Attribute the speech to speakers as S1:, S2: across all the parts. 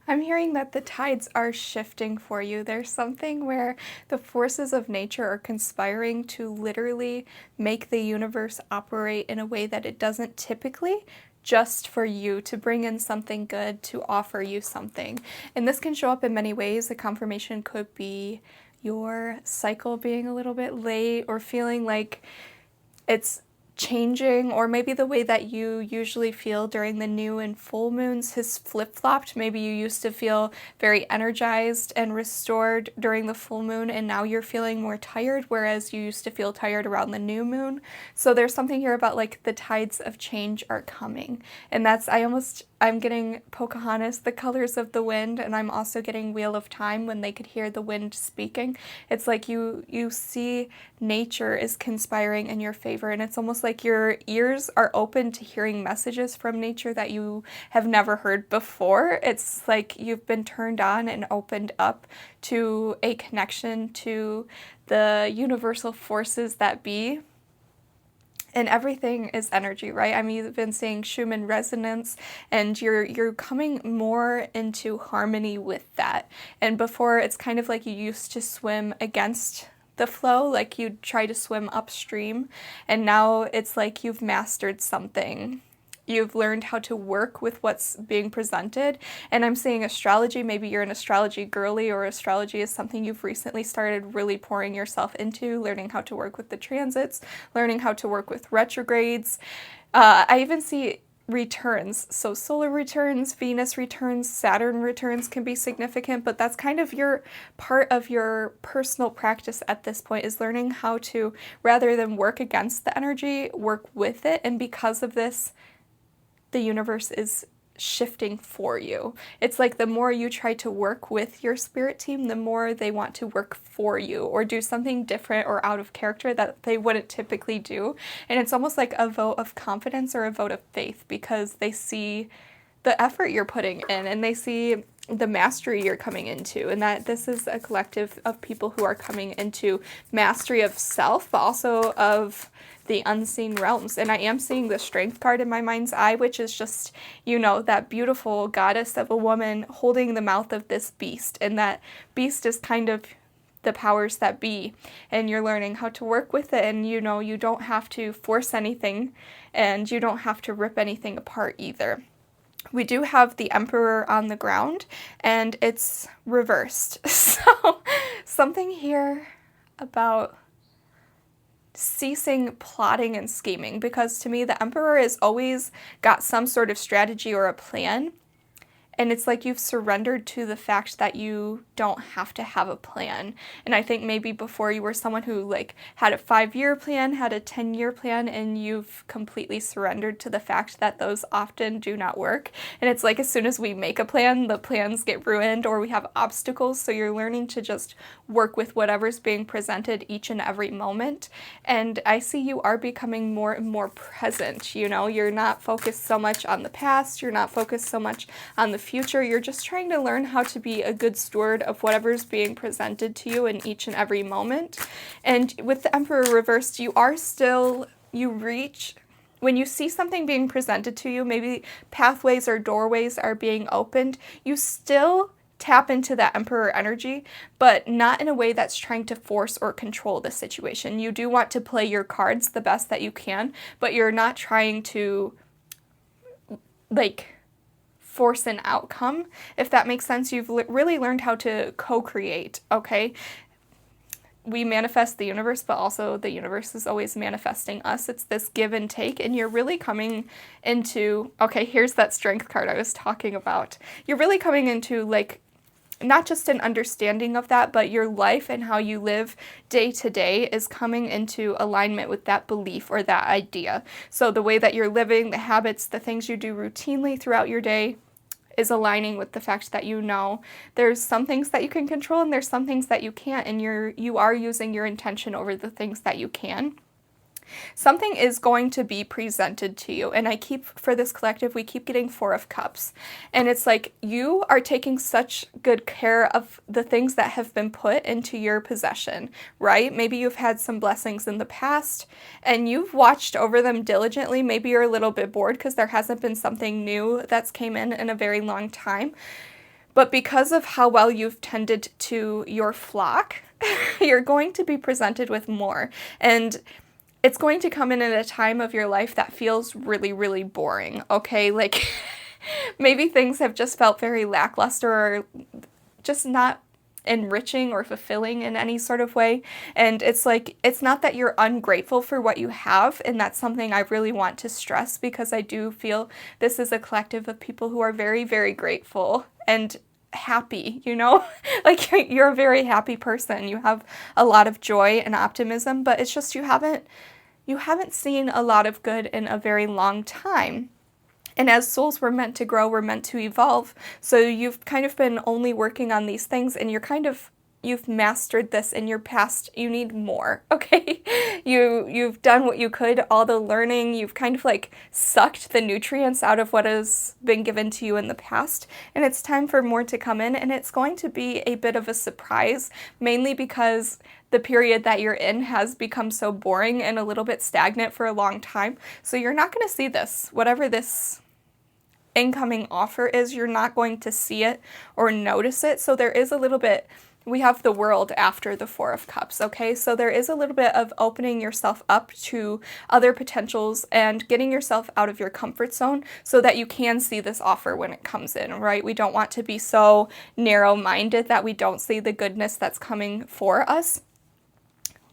S1: I'm hearing that the tides are shifting for you. There's something where the forces of nature are conspiring to literally make the universe operate in a way that it doesn't typically, just for you to bring in something good, to offer you something. And this can show up in many ways. The confirmation could be your cycle being a little bit late or feeling like it's changing, or maybe the way that you usually feel during the new and full moons has flip-flopped. Maybe you used to feel very energized and restored during the full moon, and now you're feeling more tired, whereas you used to feel tired around the new moon. So there's something here about like the tides of change are coming. And that's, I'm getting Pocahontas, the colors of the wind, and I'm also getting Wheel of Time when they could hear the wind speaking. It's like you see nature is conspiring in your favor, and it's almost like your ears are open to hearing messages from nature that you have never heard before. It's like you've been turned on and opened up to a connection to the universal forces that be. And everything is energy, right? I'm even seeing Schumann resonance, and you're coming more into harmony with that. And before, it's kind of like you used to swim against the flow, like you'd try to swim upstream, and now it's like you've mastered something. You've learned how to work with what's being presented. And I'm seeing astrology. Maybe you're an astrology girly, or astrology is something you've recently started really pouring yourself into, learning how to work with the transits, learning how to work with retrogrades. I even see returns. So solar returns, Venus returns, Saturn returns can be significant, but that's kind of your part of your personal practice at this point, is learning how to, rather than work against the energy, work with it. And because of this, the universe is shifting for you. It's like the more you try to work with your spirit team, the more they want to work for you or do something different or out of character that they wouldn't typically do. And it's almost like a vote of confidence or a vote of faith, because they see the effort you're putting in, and they see the mastery you're coming into, and that this is a collective of people who are coming into mastery of self, but also of the unseen realms. And I am seeing the Strength card in my mind's eye, which is just, that beautiful goddess of a woman holding the mouth of this beast. And that beast is kind of the powers that be. And you're learning how to work with it. And you don't have to force anything, and you don't have to rip anything apart either. We do have the Emperor on the ground, and it's reversed. So something here about ceasing plotting and scheming, because to me the Emperor has always got some sort of strategy or a plan. And it's like you've surrendered to the fact that you don't have to have a plan. And I think maybe before you were someone who had a 5-year plan, had a 10-year plan, and you've completely surrendered to the fact that those often do not work. And it's like as soon as we make a plan, the plans get ruined or we have obstacles. So you're learning to just work with whatever's being presented each and every moment. And I see you are becoming more and more present. You're not focused so much on the past. You're not focused so much on the future. You're just trying to learn how to be a good steward of whatever's being presented to you in each and every moment. And with the Emperor reversed, you reach, when you see something being presented to you, maybe pathways or doorways are being opened, you still tap into that Emperor energy, but not in a way that's trying to force or control the situation. You do want to play your cards the best that you can, but you're not trying to force an outcome, if that makes sense. You've really learned how to co-create, okay? We manifest the universe, but also the universe is always manifesting us. It's this give and take, and you're really coming into, okay, here's that Strength card I was talking about. You're really coming into not just an understanding of that, but your life and how you live day to day is coming into alignment with that belief or that idea. So the way that you're living, the habits, the things you do routinely throughout your day is aligning with the fact that there's some things that you can control and there's some things that you can't, and you are using your intention over the things that you can. Something is going to be presented to you, and for this collective, we keep getting 4 of Cups, and it's like you are taking such good care of the things that have been put into your possession, right? Maybe you've had some blessings in the past, and you've watched over them diligently. Maybe you're a little bit bored because there hasn't been something new that's came in a very long time. But because of how well you've tended to your flock, you're going to be presented with more. And it's going to come in at a time of your life that feels really, really boring, okay? Like, maybe things have just felt very lackluster or just not enriching or fulfilling in any sort of way. And it's like, it's not that you're ungrateful for what you have, and that's something I really want to stress, because I do feel this is a collective of people who are very, very grateful and happy, you know? Like, you're a very happy person. You have a lot of joy and optimism, but it's just you haven't seen a lot of good in a very long time. And as souls, we're meant to grow, we're meant to evolve. So you've kind of been only working on these things, and you've mastered this in your past. You need more, okay? You've done what you could, all the learning, you've kind of like sucked the nutrients out of what has been given to you in the past, and it's time for more to come in, and it's going to be a bit of a surprise, mainly because the period that you're in has become so boring and a little bit stagnant for a long time. So you're not going to see this, whatever this incoming offer is, you're not going to see it or notice it. So there is a little bit, we have the world after the Four of Cups, okay? So there is a little bit of opening yourself up to other potentials and getting yourself out of your comfort zone so that you can see this offer when it comes in, right? We don't want to be so narrow-minded that we don't see the goodness that's coming for us.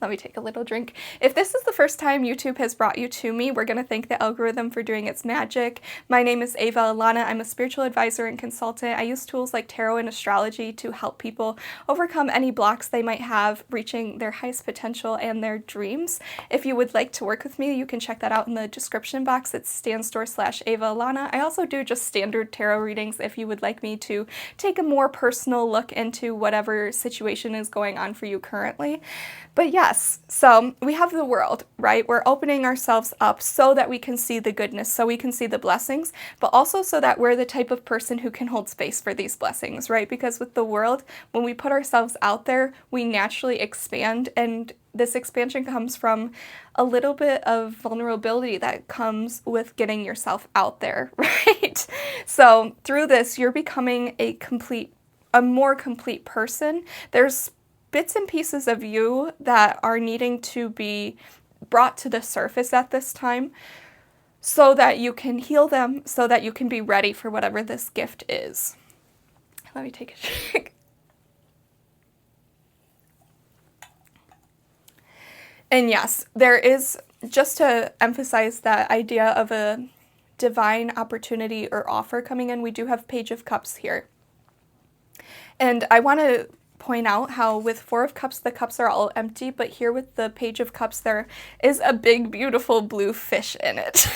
S1: Let me take a little drink. If this is the first time YouTube has brought you to me, we're going to thank the algorithm for doing its magic. My name is Ava Alana. I'm a spiritual advisor and consultant. I use tools like tarot and astrology to help people overcome any blocks they might have reaching their highest potential and their dreams. If you would like to work with me, you can check that out in the description box. It's stanstore/Ava Alana. I also do just standard tarot readings if you would like me to take a more personal look into whatever situation is going on for you currently. But yes, so we have the world, right? We're opening ourselves up so that we can see the goodness, so we can see the blessings, but also so that we're the type of person who can hold space for these blessings, right? Because with the world, when we put ourselves out there, we naturally expand, and this expansion comes from a little bit of vulnerability that comes with getting yourself out there, right? So through this, you're becoming a more complete person. There's bits and pieces of you that are needing to be brought to the surface at this time so that you can heal them, so that you can be ready for whatever this gift is. Let me take a drink. And yes, there is, just to emphasize that idea of a divine opportunity or offer coming in, we do have Page of Cups here. And I want to point out how with Four of Cups, the cups are all empty, but here with the Page of Cups, there is a big, beautiful blue fish in it.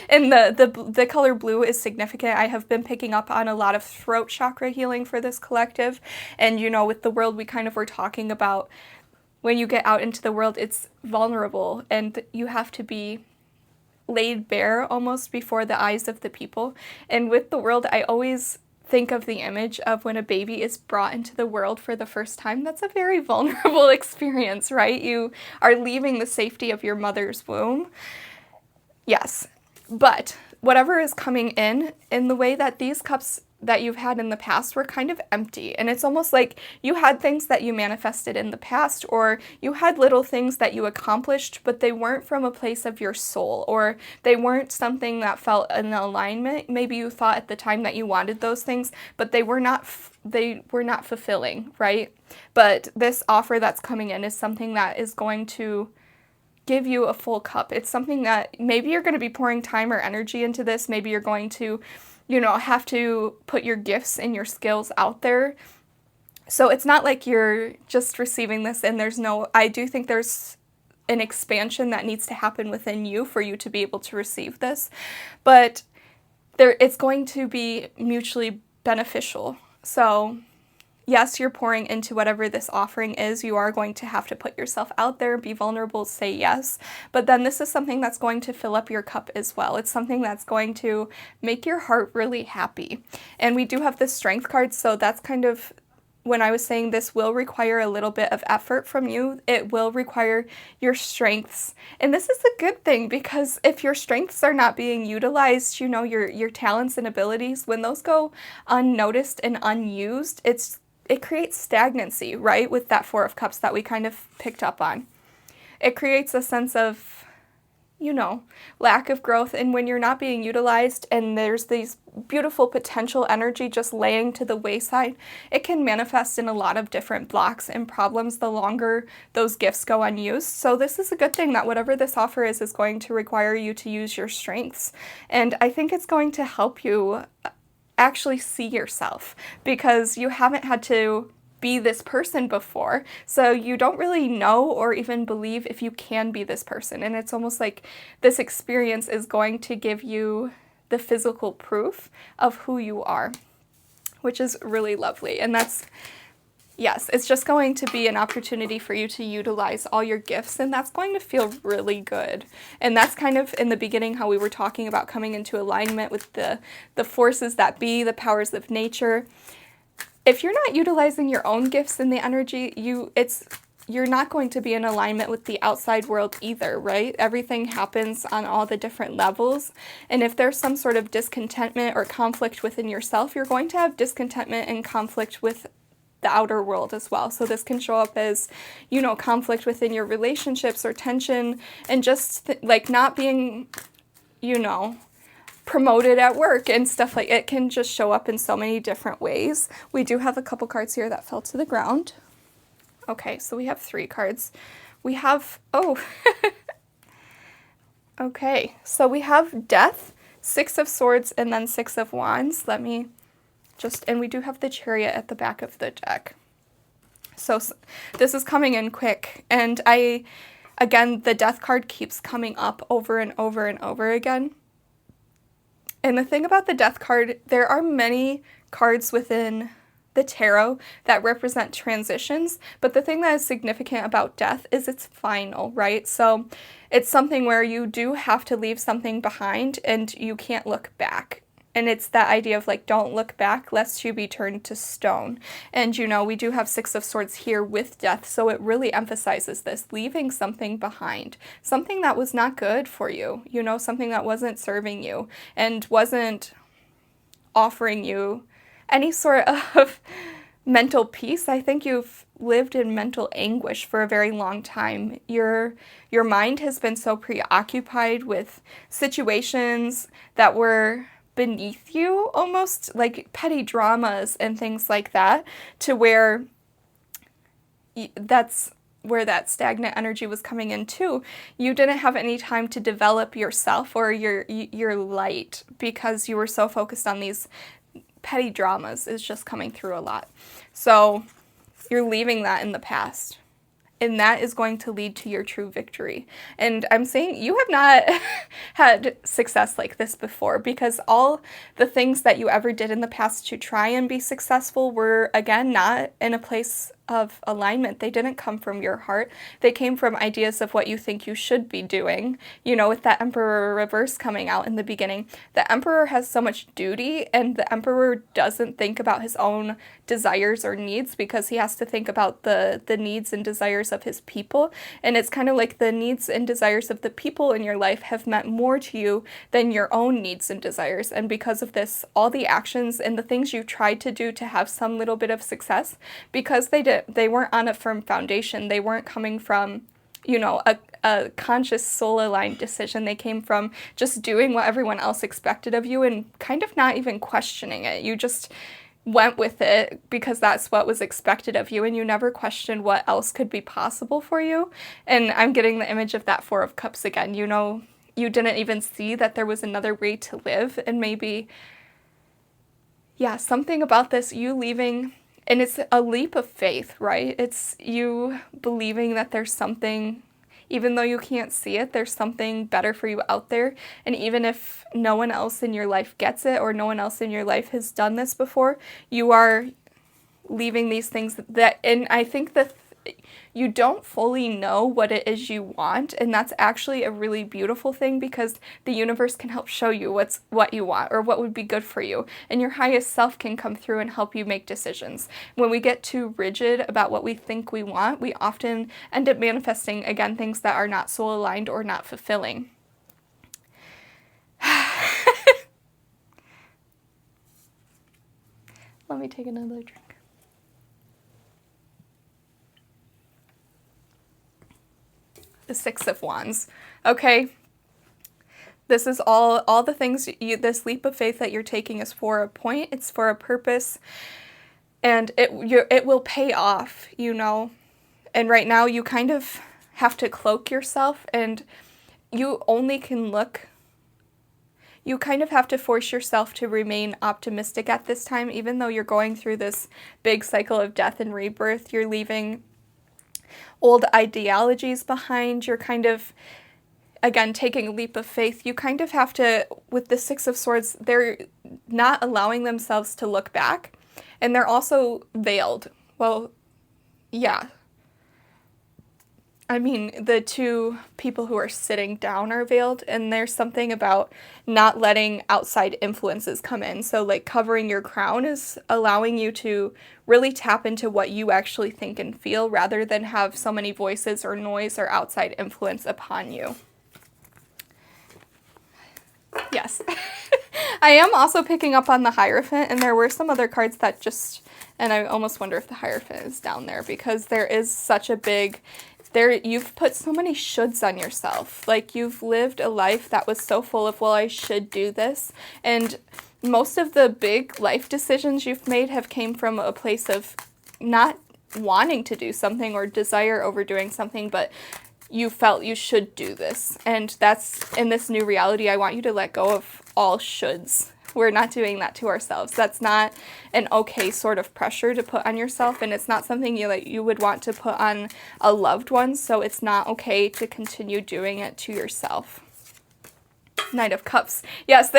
S1: And the color blue is significant. I have been picking up on a lot of throat chakra healing for this collective. And, you know, with the world, we kind of were talking about when you get out into the world, it's vulnerable and you have to be laid bare almost before the eyes of the people. And with the world, I always think of the image of when a baby is brought into the world for the first time. That's a very vulnerable experience, right? You are leaving the safety of your mother's womb. Yes, but whatever is coming in the way that these cups that you've had in the past were kind of empty. And it's almost like you had things that you manifested in the past, or you had little things that you accomplished, but they weren't from a place of your soul, or they weren't something that felt in alignment. Maybe you thought at the time that you wanted those things, but they were not fulfilling, right? But this offer that's coming in is something that is going to give you a full cup. It's something that maybe you're going to be pouring time or energy into this. Maybe you're going to, you know, have to put your gifts and your skills out there. So it's not like you're just receiving this and I do think there's an expansion that needs to happen within you for you to be able to receive this. But it's going to be mutually beneficial. So yes, you're pouring into whatever this offering is. You are going to have to put yourself out there, be vulnerable, say yes. But then this is something that's going to fill up your cup as well. It's something that's going to make your heart really happy. And we do have the Strength card, so that's kind of when I was saying this will require a little bit of effort from you, it will require your strengths. And this is a good thing because if your strengths are not being utilized, you know, your talents and abilities, when those go unnoticed and unused, it creates stagnancy, right? With that Four of Cups that we kind of picked up on. It creates a sense of, you know, lack of growth. And when you're not being utilized and there's these beautiful potential energy just laying to the wayside, it can manifest in a lot of different blocks and problems the longer those gifts go unused. So this is a good thing that whatever this offer is going to require you to use your strengths. And I think it's going to help you actually see yourself because you haven't had to be this person before, so you don't really know or even believe if you can be this person. And it's almost like this experience is going to give you the physical proof of who you are, which is really lovely. And that's, yes, it's just going to be an opportunity for you to utilize all your gifts, and that's going to feel really good. And that's kind of in the beginning how we were talking about coming into alignment with the forces that be, the powers of nature. If you're not utilizing your own gifts and the energy, you're not going to be in alignment with the outside world either, right? Everything happens on all the different levels. And if there's some sort of discontentment or conflict within yourself, you're going to have discontentment and conflict with the outer world as well. So this can show up as, you know, conflict within your relationships or tension and just like not being, you know, promoted at work and stuff. Like it can just show up in so many different ways. We do have a couple cards here that fell to the ground. Okay, so we have 3 cards. We have, okay, so we have Death, 6 of Swords, and then 6 of Wands. Let me just, and we do have the Chariot at the back of the deck. So this is coming in quick. And again, the Death card keeps coming up over and over and over again. And the thing about the Death card, there are many cards within the tarot that represent transitions, but the thing that is significant about death is it's final, right? So it's something where you do have to leave something behind and you can't look back. And it's that idea of like, don't look back lest you be turned to stone. And you know, we do have 6 of Swords here with death, so it really emphasizes this, leaving something behind. Something that was not good for you, you know, something that wasn't serving you and wasn't offering you any sort of mental peace. I think you've lived in mental anguish for a very long time. Your mind has been so preoccupied with situations that were beneath you, almost like petty dramas and things like that, to where that's where that stagnant energy was coming in too. You didn't have any time to develop yourself or your light because you were so focused on these petty dramas. Is just coming through a lot. So you're leaving that in the past. And that is going to lead to your true victory. And I'm saying you have not had success like this before because all the things that you ever did in the past to try and be successful were, again, not in a place of alignment. They didn't come from your heart. They came from ideas of what you think you should be doing. You know, with that Emperor reverse coming out in the beginning, the Emperor has so much duty and the Emperor doesn't think about his own desires or needs because he has to think about the needs and desires of his people. And it's kind of like the needs and desires of the people in your life have meant more to you than your own needs and desires. And because of this, all the actions and the things you tried to do to have some little bit of success, because they weren't on a firm foundation. They weren't coming from, you know, a conscious soul-aligned decision. They came from just doing what everyone else expected of you and kind of not even questioning it. You just went with it because that's what was expected of you and you never questioned what else could be possible for you. And I'm getting the image of that Four of Cups again. You know, you didn't even see that there was another way to live, and maybe, yeah, something about this, you leaving. And it's a leap of faith, right? It's you believing that there's something, even though you can't see it, there's something better for you out there. And even if no one else in your life gets it or no one else in your life has done this before, you are leaving these things that, and I think that you don't fully know what it is you want, and that's actually a really beautiful thing, because the universe can help show you what you want or what would be good for you, and your highest self can come through and help you make decisions. When we get too rigid about what we think we want, we often end up manifesting, again, things that are not soul aligned or not fulfilling. Let me take another drink. The Six of Wands. Okay. This is all the things, this leap of faith that you're taking is for a point, it's for a purpose, and it will pay off, you know. And right now you kind of have to cloak yourself, and you only can look, you kind of have to force yourself to remain optimistic at this time, even though you're going through this big cycle of death and rebirth. You're leaving old ideologies behind. You're kind of, again, taking a leap of faith. You kind of have to, with the Six of Swords, they're not allowing themselves to look back, and they're also veiled. Well, yeah. I mean, the two people who are sitting down are veiled, and there's something about not letting outside influences come in. So, like, covering your crown is allowing you to really tap into what you actually think and feel, rather than have so many voices or noise or outside influence upon you. Yes. I am also picking up on the Hierophant, and there were some other cards that just, and I almost wonder if the Hierophant is down there, because there is such a big, you've put so many shoulds on yourself. Like, you've lived a life that was so full of, well, I should do this, and most of the big life decisions you've made have came from a place of not wanting to do something or desire over doing something, but you felt you should do this. And that's, in this new reality, I want you to let go of all shoulds. We're not doing that to ourselves. That's not an okay sort of pressure to put on yourself, and it's not something you would want to put on a loved one, so it's not okay to continue doing it to yourself. Knight of Cups. Yes,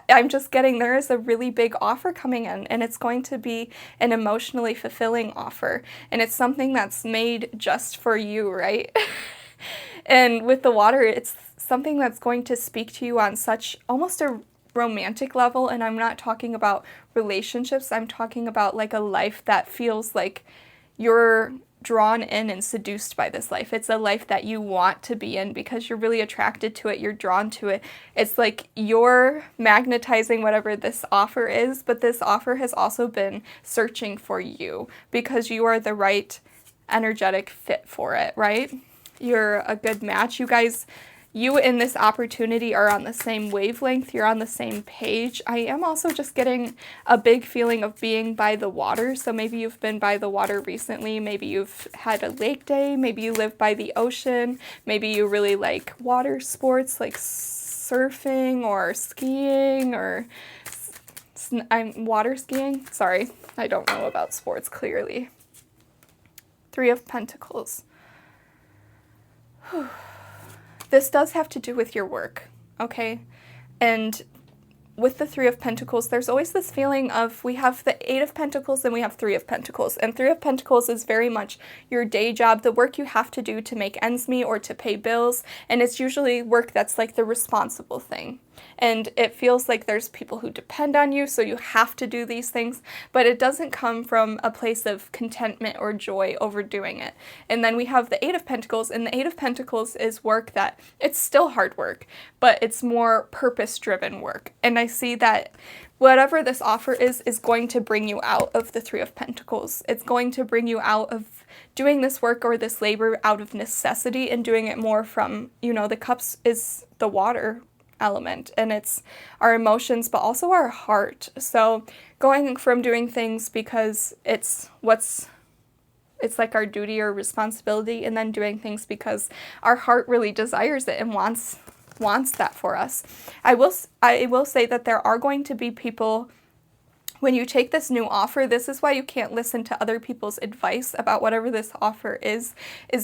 S1: I'm just getting, there is a really big offer coming in, and it's going to be an emotionally fulfilling offer, and it's something that's made just for you, right? And with the water, it's something that's going to speak to you on such almost a romantic level, and I'm not talking about relationships, I'm talking about like a life that feels like you're drawn in and seduced by this life. It's a life that you want to be in because you're really attracted to it, you're drawn to it. It's like you're magnetizing whatever this offer is, but this offer has also been searching for you because you are the right energetic fit for it, right? You're a good match. You in this opportunity are on the same wavelength, you're on the same page. I am also just getting a big feeling of being by the water, so maybe you've been by the water recently, maybe you've had a lake day, maybe you live by the ocean, maybe you really like water sports like surfing or skiing or water skiing. Sorry, I don't know about sports clearly. Three of Pentacles. Whew. This does have to do with your work, okay? And with the Three of Pentacles, there's always this feeling of, we have the Eight of Pentacles and we have Three of Pentacles. And Three of Pentacles is very much your day job, the work you have to do to make ends meet or to pay bills. And it's usually work that's like the responsible thing. And it feels like there's people who depend on you, so you have to do these things, but it doesn't come from a place of contentment or joy over doing it. And then we have the Eight of Pentacles, and the Eight of Pentacles is work that, it's still hard work, but it's more purpose-driven work. And I see that whatever this offer is going to bring you out of the Three of Pentacles. It's going to bring you out of doing this work or this labor out of necessity and doing it more from, the Cups is the water element, and it's our emotions but also our heart. So going from doing things because it's like our duty or responsibility, and then doing things because our heart really desires it and wants that for us. I will say that there are going to be people when you take this new offer, this is why you can't listen to other people's advice about whatever this offer is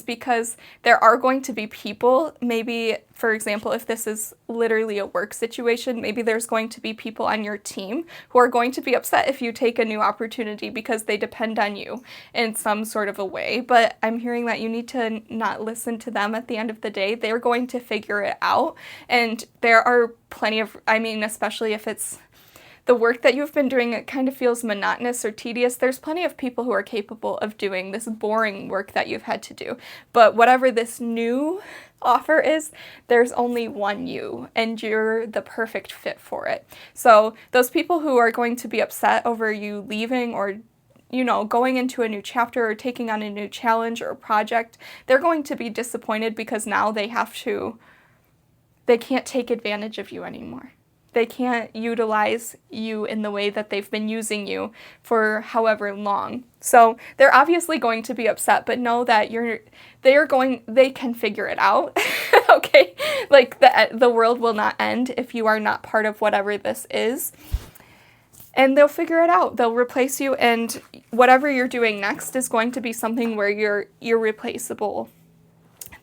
S1: because there are going to be people, maybe, for example, if this is literally a work situation, maybe there's going to be people on your team who are going to be upset if you take a new opportunity because they depend on you in some sort of a way. But I'm hearing that you need to not listen to them at the end of the day. They're going to figure it out. And there are plenty of, especially if it's the work that you've been doing, it kind of feels monotonous or tedious. There's plenty of people who are capable of doing this boring work that you've had to do. But whatever this new offer is, there's only one you, and you're the perfect fit for it. So those people who are going to be upset over you leaving or going into a new chapter or taking on a new challenge or project, they're going to be disappointed because now they can't take advantage of you anymore. They can't utilize you in the way that they've been using you for however long. So they're obviously going to be upset, but know that they can figure it out. Okay? Like the world will not end if you are not part of whatever this is. And they'll figure it out. They'll replace you, and whatever you're doing next is going to be something where you're irreplaceable.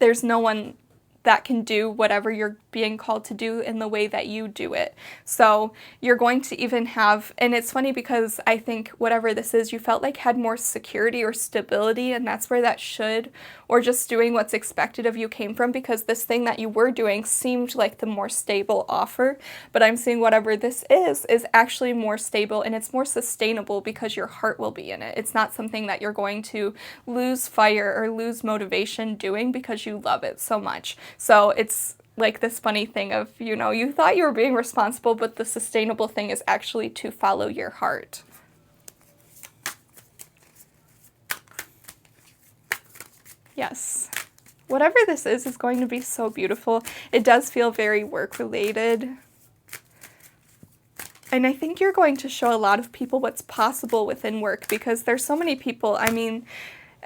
S1: There's no one that can do whatever you're being called to do in the way that you do it. So you're going to even have, and it's funny because I think whatever this is, you felt like had more security or stability, and that's where that should, or just doing what's expected of you came from, because this thing that you were doing seemed like the more stable offer. But I'm seeing whatever this is actually more stable, and it's more sustainable because your heart will be in it. It's not something that you're going to lose fire or lose motivation doing because you love it so much. So it's like this funny thing of, you thought you were being responsible, but the sustainable thing is actually to follow your heart. Yes. Whatever this is going to be so beautiful. It does feel very work-related. And I think you're going to show a lot of people what's possible within work, because there's so many people.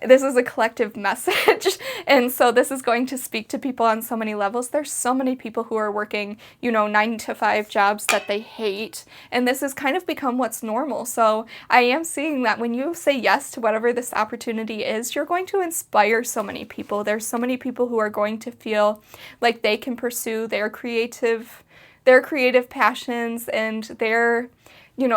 S1: This is a collective message, and so this is going to speak to people on so many levels. There's so many people who are working, 9-to-5 jobs that they hate, and this has kind of become what's normal. So I am seeing that when you say yes to whatever this opportunity is, you're going to inspire so many people. There's so many people who are going to feel like they can pursue their creative passions and their,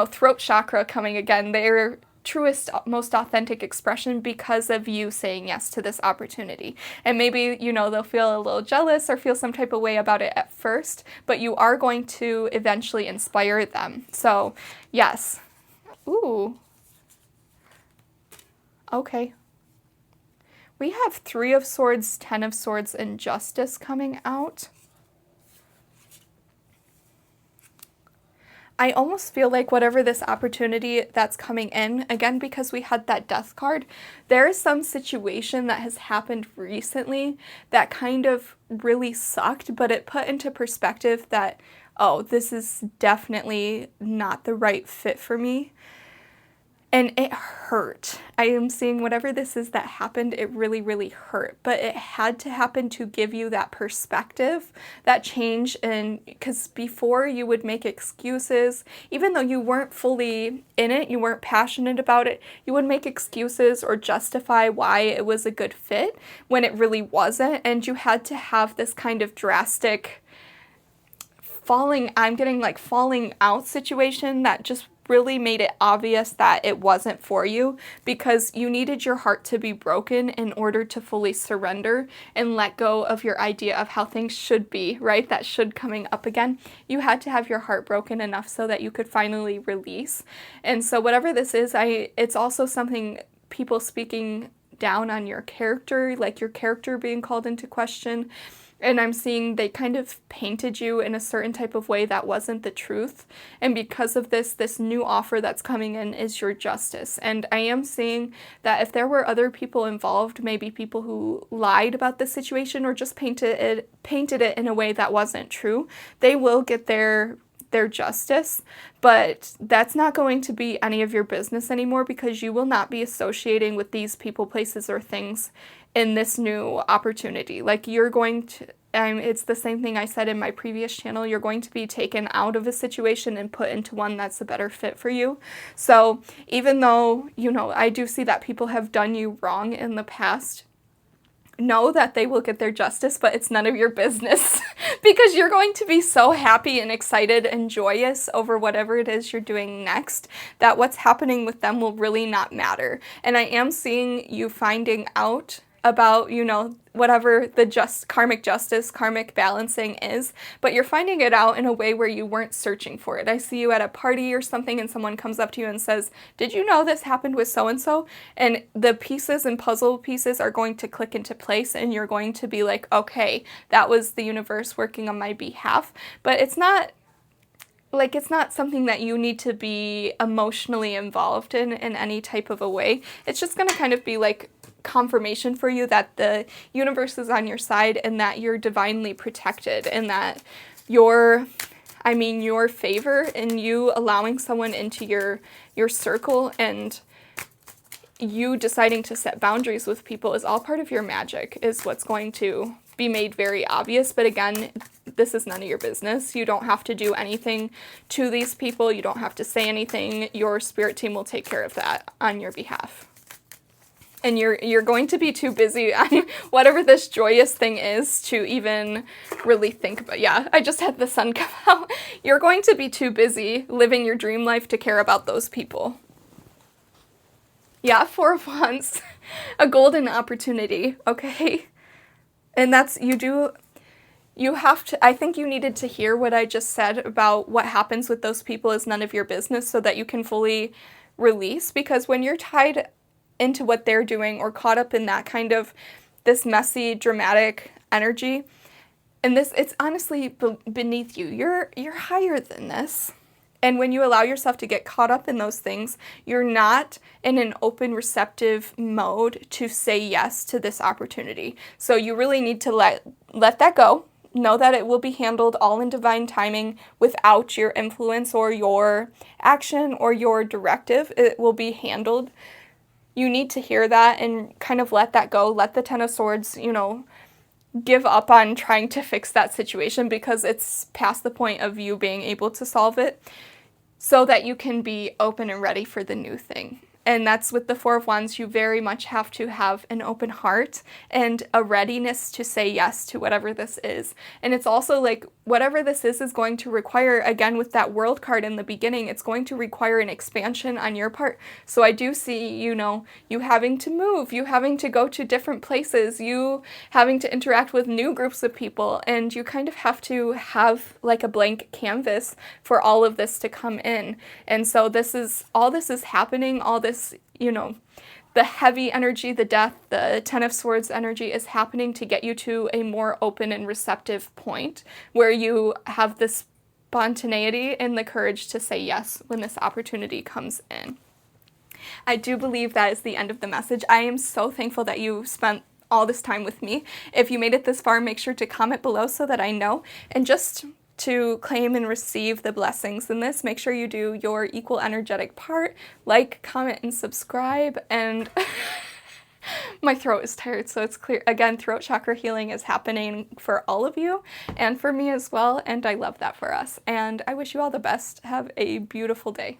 S1: throat chakra coming again, their truest, most authentic expression because of you saying yes to this opportunity. And maybe, they'll feel a little jealous or feel some type of way about it at first, but you are going to eventually inspire them. So, yes. Ooh. Okay. We have 3 of Swords, 10 of Swords, and Justice coming out. I almost feel like whatever this opportunity that's coming in, again, because we had that Death card, there is some situation that has happened recently that kind of really sucked, but it put into perspective that, oh, this is definitely not the right fit for me. And it hurt. I am seeing whatever this is that happened, it really, really hurt. But it had to happen to give you that perspective, that change. And because before you would make excuses, even though you weren't fully in it, you weren't passionate about it, you would make excuses or justify why it was a good fit when it really wasn't. And you had to have this kind of drastic falling out situation that just really made it obvious that it wasn't for you, because you needed your heart to be broken in order to fully surrender and let go of your idea of how things should be, right? That should coming up again. You had to have your heart broken enough so that you could finally release. And so whatever this is, it's also something people speaking down on your character, like your character being called into question. And I'm seeing they kind of painted you in a certain type of way that wasn't the truth. And because of this new offer that's coming in is your Justice. And I am seeing that if there were other people involved, maybe people who lied about the situation or just painted it in a way that wasn't true, they will get their justice, but that's not going to be any of your business anymore, because you will not be associating with these people, places, or things in this new opportunity. Like, you're going to, It's the same thing I said in my previous channel. You're going to be taken out of a situation and put into one that's a better fit for you. So even though, I do see that people have done you wrong in the past, know that they will get their justice, but it's none of your business because you're going to be so happy and excited and joyous over whatever it is you're doing next that what's happening with them will really not matter. And I am seeing you finding out about, whatever the karmic justice, karmic balancing is, but you're finding it out in a way where you weren't searching for it. I see you at a party or something and someone comes up to you and says, "Did you know this happened with so-and-so?" And the pieces and puzzle pieces are going to click into place and you're going to be like, okay, that was the universe working on my behalf. But it's not something that you need to be emotionally involved in any type of a way. It's just going to kind of be like confirmation for you that the universe is on your side and that you're divinely protected and that your favor and you allowing someone into your circle and you deciding to set boundaries with people is all part of your magic, is what's going to be made very obvious. But again, this is none of your business. You don't have to do anything to these people. You don't have to say anything. Your spirit team will take care of that on your behalf. And you're going to be too busy on whatever this joyous thing is to even really think about. Yeah, I just had the sun come out. You're going to be too busy living your dream life to care about those people. Yeah, 4 of Wands, a golden opportunity, okay? And that's, you have to, I think you needed to hear what I just said about what happens with those people is none of your business so that you can fully release, because when you're tied into what they're doing or caught up in that kind of this messy, dramatic energy, and it's honestly beneath you. You're higher than this. And when you allow yourself to get caught up in those things, you're not in an open, receptive mode to say yes to this opportunity. So you really need to let that go. Know that it will be handled all in divine timing without your influence or your action or your directive. It will be handled. You need to hear that and kind of let that go. Let the Ten of Swords, give up on trying to fix that situation because it's past the point of you being able to solve it so that you can be open and ready for the new thing. And that's with the Four of Wands. You very much have to have an open heart and a readiness to say yes to whatever this is. And it's also like whatever this is going to require, again, with that World card in the beginning, it's going to require an expansion on your part. So I do see, you having to move, you having to go to different places, you having to interact with new groups of people, and you kind of have to have like a blank canvas for all of this to come in. And so all this is happening, all this, the heavy energy, the death, the Ten of Swords energy is happening to get you to a more open and receptive point where you have this spontaneity and the courage to say yes when this opportunity comes in. I do believe that is the end of the message. I am so thankful that you spent all this time with me. If you made it this far, make sure to comment below so that I know. And just to claim and receive the blessings in this, make sure you do your equal energetic part. Like, comment, and subscribe. And my throat is tired, so it's clear. Again, throat chakra healing is happening for all of you and for me as well. And I love that for us. And I wish you all the best. Have a beautiful day.